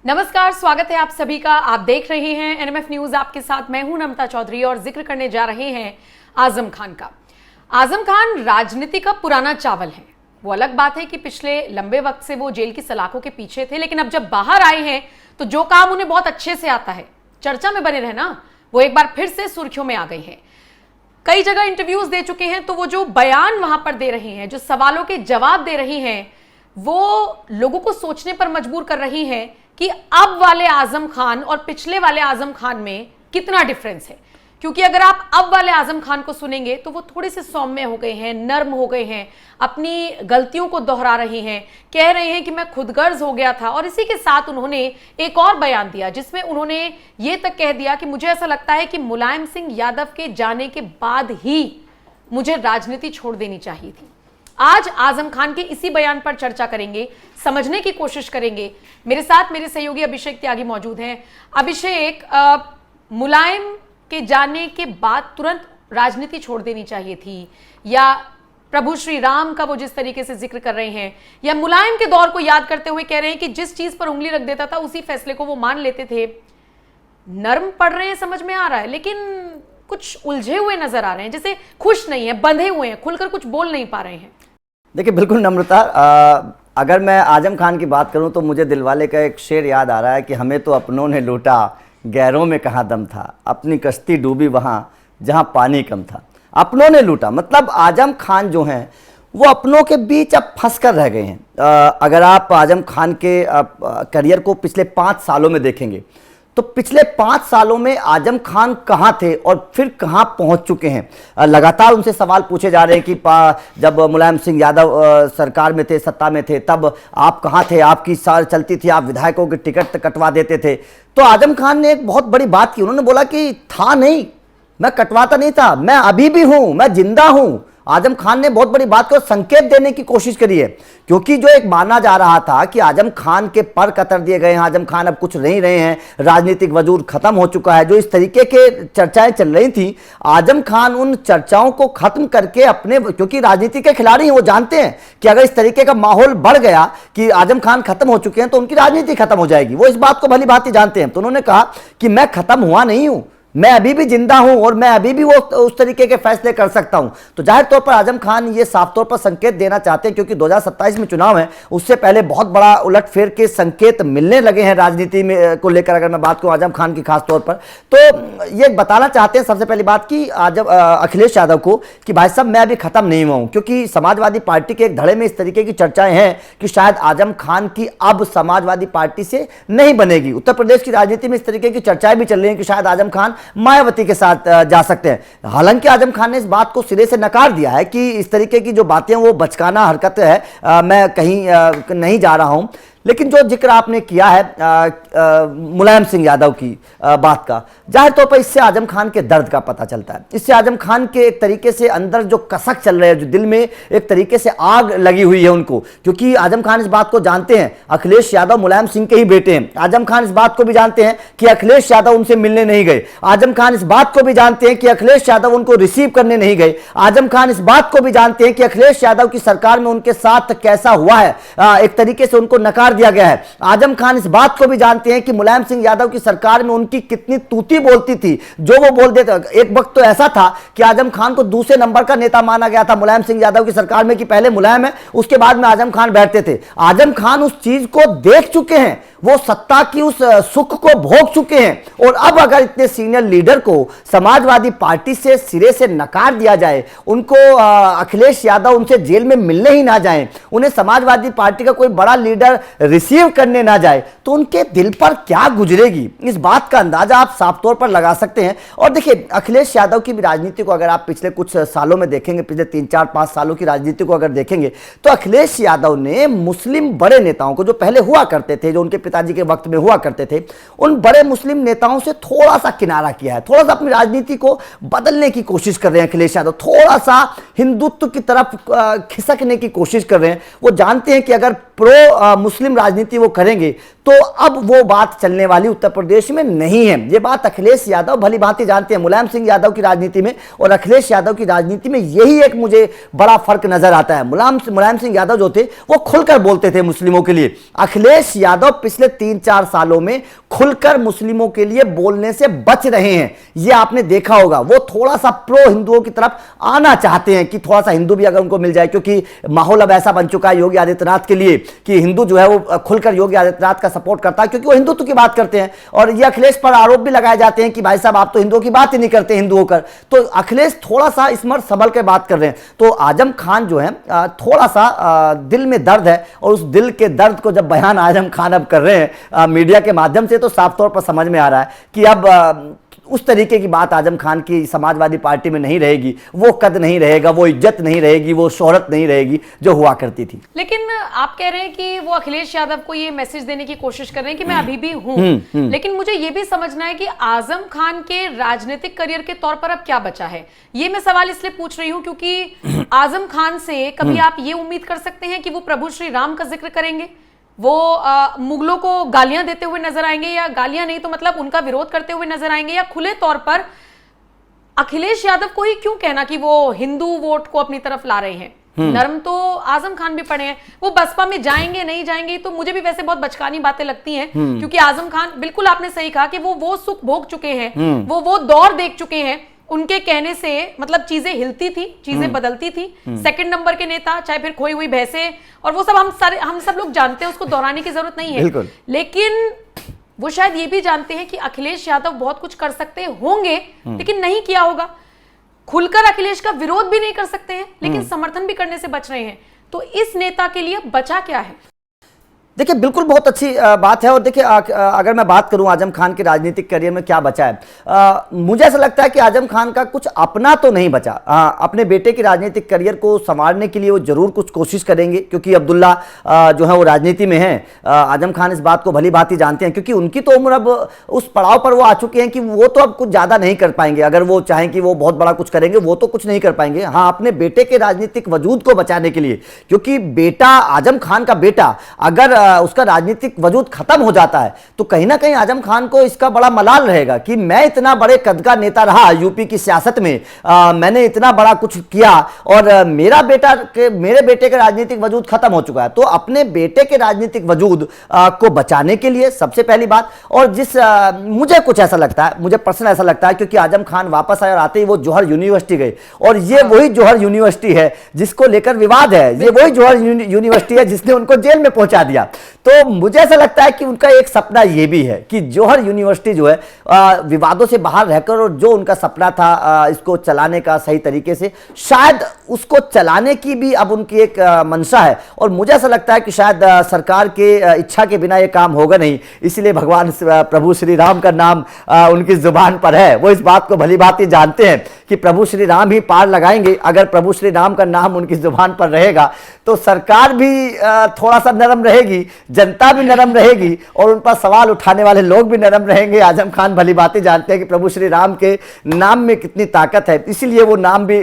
नमस्कार, स्वागत है आप सभी का। आप देख रहे हैं एनएमएफ न्यूज। आपके साथ मैं हूं नमता चौधरी और जिक्र करने जा रहे हैं आजम खान का। आजम खान राजनीति का पुराना चावल है। वो अलग बात है कि पिछले लंबे वक्त से वो जेल की सलाखों के पीछे थे, लेकिन अब जब बाहर आए हैं तो जो काम उन्हें बहुत अच्छे से आता है, चर्चा में बने रहना, वो एक बार फिर से सुर्खियों में आ गई है। कई जगह इंटरव्यूज दे चुके हैं, तो वो जो बयान वहां पर दे रही हैं, जो सवालों के जवाब दे रही हैं, वो लोगों को सोचने पर मजबूर कर रही हैं कि अब वाले आजम खान और पिछले वाले आजम खान में कितना डिफरेंस है। क्योंकि अगर आप अब वाले आजम खान को सुनेंगे तो वो थोड़े से सौम्य हो गए हैं, नर्म हो गए हैं, अपनी गलतियों को दोहरा रहे हैं, कह रहे हैं कि मैं खुदगर्ज हो गया था। और इसी के साथ उन्होंने एक और बयान दिया जिसमें उन्होंने ये तक कह दिया कि मुझे ऐसा लगता है कि मुलायम सिंह यादव के जाने के बाद ही मुझे राजनीति छोड़ देनी चाहिए थी। आज आजम खान के इसी बयान पर चर्चा करेंगे, समझने की कोशिश करेंगे। मेरे साथ मेरे सहयोगी अभिषेक त्यागी मौजूद हैं। अभिषेक, मुलायम के जाने के बाद तुरंत राजनीति छोड़ देनी चाहिए थी, या प्रभु श्री राम का वो जिस तरीके से जिक्र कर रहे हैं, या मुलायम के दौर को याद करते हुए कह रहे हैं कि जिस चीज पर उंगली रख देता था उसी फैसले को वो मान लेते थे। नर्म पड़ रहे हैं, समझ में आ रहा है, लेकिन कुछ उलझे हुए नजर आ रहे हैं, जैसे खुश नहीं है, बंधे हुए हैं, खुलकर कुछ बोल नहीं पा रहे हैं। देखिए, बिल्कुल नम्रता, अगर मैं आजम खान की बात करूं तो मुझे दिलवाले का एक शेर याद आ रहा है कि हमें तो अपनों ने लूटा, गैरों में कहाँ दम था, अपनी कश्ती डूबी वहाँ जहाँ पानी कम था। अपनों ने लूटा मतलब आजम खान जो हैं वो अपनों के बीच अब फंस कर रह गए हैं। अगर आप आजम खान के करियर को पिछले 5 सालों में देखेंगे तो पिछले 5 सालों में आजम खान कहाँ थे और फिर कहाँ पहुँच चुके हैं। लगातार उनसे सवाल पूछे जा रहे हैं कि जब मुलायम सिंह यादव सरकार में थे, सत्ता में थे, तब आप कहाँ थे, आपकी सार चलती थी, आप विधायकों के टिकट कटवा देते थे। तो आजम खान ने एक बहुत बड़ी बात की, उन्होंने बोला कि था नहीं, मैं कटवाता नहीं था, मैं अभी भी हूँ, मैं जिंदा हूँ। आजम खान ने बहुत बड़ी बात को संकेत देने की कोशिश करी है, क्योंकि जो एक माना जा रहा था कि आजम खान के पर कतर दिए गए हैं, आजम खान अब कुछ नहीं रहे हैं, राजनीतिक वजूद खत्म हो चुका है, जो इस तरीके के चर्चाएं चल रही थी, आजम खान उन चर्चाओं को खत्म करके अपने, क्योंकि राजनीति के खिलाड़ी हैं, वो जानते हैं कि अगर इस तरीके का माहौल बढ़ गया कि आजम खान खत्म हो चुके हैं तो उनकी राजनीति खत्म हो जाएगी। वो इस बात को भली भांति जानते हैं। तो उन्होंने कहा कि मैं खत्म हुआ नहीं हूं, मैं अभी भी जिंदा हूं और मैं अभी भी वो उस तरीके के फैसले कर सकता हूं। तो जाहिर तौर पर आजम खान ये साफ तौर पर संकेत देना चाहते हैं, क्योंकि 2027 में चुनाव है, उससे पहले बहुत बड़ा उलटफेर के संकेत मिलने लगे हैं राजनीति में को लेकर। अगर मैं बात करूं आजम खान की खास तौर पर, तो ये बताना चाहते हैं सबसे पहली बात कि अखिलेश यादव को कि भाई साहब मैं अभी खत्म नहीं हुआ हूं, क्योंकि समाजवादी पार्टी के एक धड़े में इस तरीके की चर्चाएं हैं कि शायद आजम खान की अब समाजवादी पार्टी से नहीं बनेगी। उत्तर प्रदेश की राजनीति में इस तरीके की चर्चाएं भी चल रही हैं कि शायद आजम खान मायावती के साथ जा सकते हैं। हालांकि आजम खान ने इस बात को सिरे से नकार दिया है कि इस तरीके की जो बातें वो बचकाना हरकत है, मैं कहीं नहीं जा रहा हूं। लेकिन जो जिक्र आपने किया है मुलायम सिंह यादव की बात का, जाहिर तौर पर इससे आजम खान के दर्द का पता चलता है। इससे आजम खान के एक तरीके से अंदर जो कसक चल रहे हैं, जो दिल में एक तरीके से आग लगी हुई है उनको, क्योंकि आजम खान इस बात को जानते हैं अखिलेश यादव मुलायम सिंह के ही बेटे हैं। आजम खान इस बात को भी जानते हैं कि अखिलेश यादव उनसे मिलने नहीं गए। आजम खान इस बात को भी जानते हैं कि अखिलेश यादव उनको रिसीव करने नहीं गए। आजम खान इस बात को भी जानते हैं कि अखिलेश यादव की सरकार में उनके साथ कैसा हुआ है, एक तरीके से उनको नकार दिया गया है। आजम खान इस बात को भी जानते हैं कि मुलायम सिंह यादव की सरकार में उनकी कितनी तूती बोलती थी, जो वो बोल देते। एक वक्त तो ऐसा था कि आजम खान को दूसरे नंबर का नेता माना गया था मुलायम सिंह यादव की सरकार में, कि पहले मुलायम है, उसके बाद में आजम खान बैठते थे। आजम खान उस चीज को देख चुके हैं, वो सत्ता की उस सुख को भोग चुके हैं। और अब अगर इतने सीनियर लीडर को समाजवादी पार्टी से सिरे से नकार दिया जाए, उनको अखिलेश यादव उनसे जेल में मिलने ही ना जाए, उन्हें समाजवादी पार्टी का कोई बड़ा लीडर रिसीव करने ना जाए, तो उनके दिल पर क्या गुजरेगी, इस बात का अंदाजा आप साफ तौर पर लगा सकते हैं। और देखिए, अखिलेश यादव की भी राजनीति को अगर आप पिछले कुछ सालों में देखेंगे, पिछले 3-4-5 सालों की राजनीति को अगर देखेंगे, तो अखिलेश यादव ने मुस्लिम बड़े नेताओं को, जो पहले हुआ करते थे, जो उनके पिताजी के वक्त में हुआ करते थे, उन बड़े मुस्लिम नेताओं से थोड़ा सा किनारा किया है, थोड़ा सा अपनी राजनीति को बदलने की कोशिश कर रहे हैं। अखिलेश यादव थोड़ा सा हिंदुत्व की तरफ खिसकने की कोशिश कर रहे हैं। वो जानते हैं कि अगर प्रो मुस्लिम कृत्रिम राजनीति वो करेंगे तो अब वो बात चलने वाली उत्तर प्रदेश में नहीं है। ये बात अखिलेश यादव भली भांति जानते हैं। मुलायम सिंह यादव की राजनीति में और अखिलेश यादव की राजनीति में यही एक मुझे बड़ा फर्क नजर आता है। मुलायम सिंह यादव जो थे वो खुलकर बोलते थे मुस्लिमों के लिए। अखिलेश यादव पिछले 3-4 सालों में खुलकर मुस्लिमों के लिए बोलने से बच रहे हैं। ये आपने देखा होगा। वो थोड़ा सा प्रो हिंदुओं की तरफ आना चाहते हैं कि थोड़ा सा हिंदू भी अगर उनको मिल जाए, क्योंकि माहौल अब ऐसा बन चुका है योगी आदित्यनाथ के लिए कि हिंदू जो है वो खुलकर योगी आदित्यनाथ का सपोर्ट करता है, क्योंकि वो हिंदुत्व की बात करते हैं। और ये अखिलेश पर आरोप भी लगाए जाते हैं कि भाई साहब आप तो हिंदुओं की बात ही नहीं करते, हिंदू होकर। तो अखिलेश थोड़ा सा स्मर्थ संभल के बात कर रहे हैं। तो आजम खान जो है थोड़ा सा दिल में दर्द है, और उस दिल के दर्द को जब बयान आजम खान अब कर रहे हैं मीडिया के माध्यम से, तो साफ तौर पर समझ में आ रहा है कि अब उस तरीके की बात आजम खान की समाजवादी पार्टी में नहीं रहेगी। वो कद नहीं रहेगा, वो इज्जत नहीं रहेगी, वो शोहरत नहीं रहेगी जो हुआ करती थी। लेकिन आप कह रहे हैं कि वो अखिलेश यादव को ये मैसेज देने की कोशिश कर रहे हैं कि मैं अभी भी हूं। लेकिन मुझे ये भी समझना है कि आजम खान के राजनीतिक करियर के तौर पर अब क्या बचा है। ये मैं सवाल इसलिए पूछ रही हूं क्योंकि आजम खान से कभी आप ये उम्मीद कर सकते हैं कि वो प्रभु श्री राम का जिक्र करेंगे, वो मुगलों को गालियां देते हुए नजर आएंगे, या गालियां नहीं तो मतलब उनका विरोध करते हुए नजर आएंगे, या खुले तौर पर अखिलेश यादव को ही क्यों कहना कि वो हिंदू वोट को अपनी तरफ ला रहे हैं। नरम तो आजम खान भी पड़े हैं। वो बसपा में जाएंगे नहीं जाएंगे तो मुझे भी वैसे बहुत बचकानी बातें लगती हैं, क्योंकि आजम खान, बिल्कुल आपने सही कहा कि वो सुख भोग चुके हैं, वो दौर देख चुके हैं। उनके कहने से मतलब चीजें हिलती थी, चीजें बदलती थी। सेकंड नंबर के नेता, चाहे फिर खोई हुई भैंसें और वो सब हम सब लोग जानते हैं, उसको दोहराने की जरूरत नहीं है। लेकिन वो शायद ये भी जानते हैं कि अखिलेश यादव बहुत कुछ कर सकते होंगे, लेकिन नहीं किया होगा। खुलकर अखिलेश का विरोध भी नहीं कर सकते हैं, लेकिन समर्थन भी करने से बच रहे हैं। तो इस नेता के लिए बचा क्या है? देखिए बिल्कुल बहुत अच्छी बात है। और देखिए अगर मैं बात करूं आजम खान के राजनीतिक करियर में क्या बचा है, मुझे ऐसा लगता है कि आजम खान का कुछ अपना तो नहीं बचा। अपने बेटे के राजनीतिक करियर को संवारने के लिए वो जरूर कुछ कोशिश करेंगे, क्योंकि अब्दुल्ला जो है वो राजनीति में है। आजम खान इस बात को भली भांति जानते हैं, क्योंकि उनकी तो उम्र अब उस पड़ाव पर वो आ चुके हैं कि वो तो अब कुछ ज़्यादा नहीं कर पाएंगे। अगर वो चाहें कि वो बहुत बड़ा कुछ करेंगे, वो तो कुछ नहीं कर पाएंगे। हाँ, अपने बेटे के राजनीतिक वजूद को बचाने के लिए, क्योंकि बेटा आजम खान का बेटा अगर उसका राजनीतिक वजूद खत्म हो जाता है तो कहीं ना कहीं आजम खान को इसका बड़ा मलाल रहेगा कि मैं इतना बड़े कद का नेता रहा यूपी की सियासत में, मैंने इतना बड़ा कुछ किया और मेरे बेटे के राजनीतिक वजूद खत्म हो चुका है। तो अपने बेटे के राजनीतिक वजूद को बचाने के लिए सबसे पहली बात, और मुझे कुछ ऐसा लगता है, मुझे पर्सनल ऐसा लगता है, क्योंकि आजम खान वापस आए और आते ही वो जौहर यूनिवर्सिटी गए, और ये वही जौहर यूनिवर्सिटी है जिसको लेकर विवाद है। ये वही जौहर यूनिवर्सिटी है जिसने उनको जेल में पहुंचा दिया। तो मुझे ऐसा लगता है कि उनका एक सपना यह भी है कि जौहर यूनिवर्सिटी जो है विवादों से बाहर रहकर, और जो उनका सपना था इसको चलाने का सही तरीके से, शायद उसको चलाने की भी अब उनकी एक मंशा है। और मुझे ऐसा लगता है कि शायद सरकार के इच्छा के बिना ये काम होगा नहीं, इसलिए भगवान प्रभु श्री राम का नाम उनकी जुबान पर है। वो इस बात को भली भांति जानते हैं कि प्रभु श्री राम ही पार लगाएंगे। अगर प्रभु श्री राम का नाम उनकी जुबान पर रहेगा तो सरकार भी थोड़ा सा नरम रहेगी, जनता भी नरम रहेगी, और उन पर सवाल उठाने वाले लोग भी नरम रहेंगे। आजम खान भली बातें जानते हैं कि प्रभु श्री राम के नाम में कितनी ताकत है, इसीलिए वो नाम भी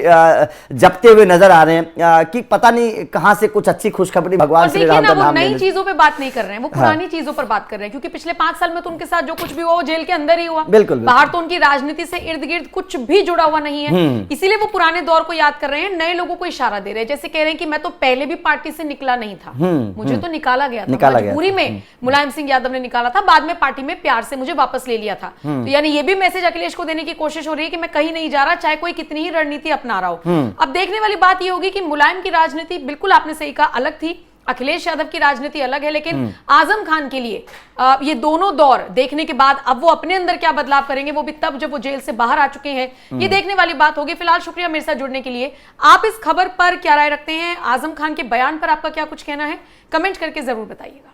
जपते हुए नजर आ रहे हैं कि पता नहीं कहां से कुछ अच्छी खुशखबरी भगवान श्री राम का नाम। नई चीजों पे बात नहीं कर रहे हैं, वो पुरानी चीजों पर बात कर रहे हैं, क्योंकि पिछले 5 साल में तो उनके साथ जो कुछ भी हुआ वो जेल के अंदर ही हुआ। बिल्कुल, बाहर तो उनकी राजनीति से इर्द गिर्द कुछ भी जुड़ा हुआ नहीं है, इसीलिए वो पुराने दौर को याद कर रहे हैं, नए लोगों को इशारा दे रहे हैं। जैसे कह रहे हैं कि मैं तो पहले भी पार्टी से निकला नहीं था, मुझे तो निकाला गया था, मजबूरी में मुलायम सिंह यादव ने निकाला था, बाद में पार्टी में प्यार से मुझे वापस ले लिया था। तो यानी ये भी मैसेज अखिलेश को देने की कोशिश हो रही है कि मैं कहीं नहीं जा रहा, चाहे कोई कितनी ही रणनीति अपना रहा हो। अब देखने वाली बात ये होगी कि मुलायम की राजनीति, बिल्कुल आपने सही कहा, अलग थी, अखिलेश यादव की राजनीति अलग है, लेकिन आजम खान के लिए ये दोनों दौर देखने के बाद अब वो अपने अंदर क्या बदलाव करेंगे, वो भी तब जब वो जेल से बाहर आ चुके हैं, ये देखने वाली बात होगी। फिलहाल शुक्रिया मेरे साथ जुड़ने के लिए। आप इस खबर पर क्या राय रखते हैं, आजम खान के बयान पर आपका क्या कुछ कहना है, कमेंट करके जरूर बताइएगा।